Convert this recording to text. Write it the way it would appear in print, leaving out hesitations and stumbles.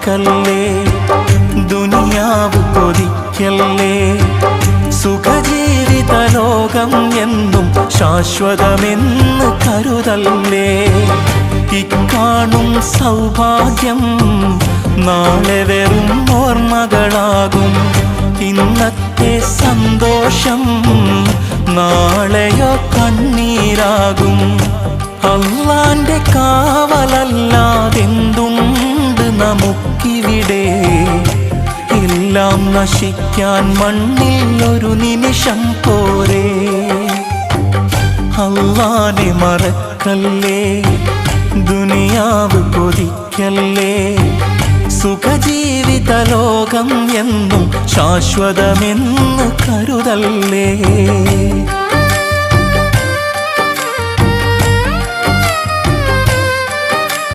മറക്കല്ലേ, ദുനിയാവ് കൊതിക്കല്ലേ. സുഖജീവിത ലോകം എന്നും ശാശ്വതമെന്ന് കരുതല്ലേ. ഇക്കാണും സൗഭാഗ്യം നാളെ വെറും ഓർമ്മകളാകും. ഇന്നത്തെ സന്തോഷം നാളെയോ കണ്ണീരാകും. അല്ലാന്റെ കാവലല്ലാതെന്തുണ്ട് നമുക്കിവിടെ? എല്ലാം നശിക്കാൻ മണ്ണിൽ ഒരു നിമിഷം പോരെ. അല്ലാനെ മറക്കല്ലേ, ദുനിയാവ് കൊതിക്കല്ലേ. സുഖജീവിത ലോകം എന്നും ശാശ്വതമെന്ന് കരുതല്ലേ.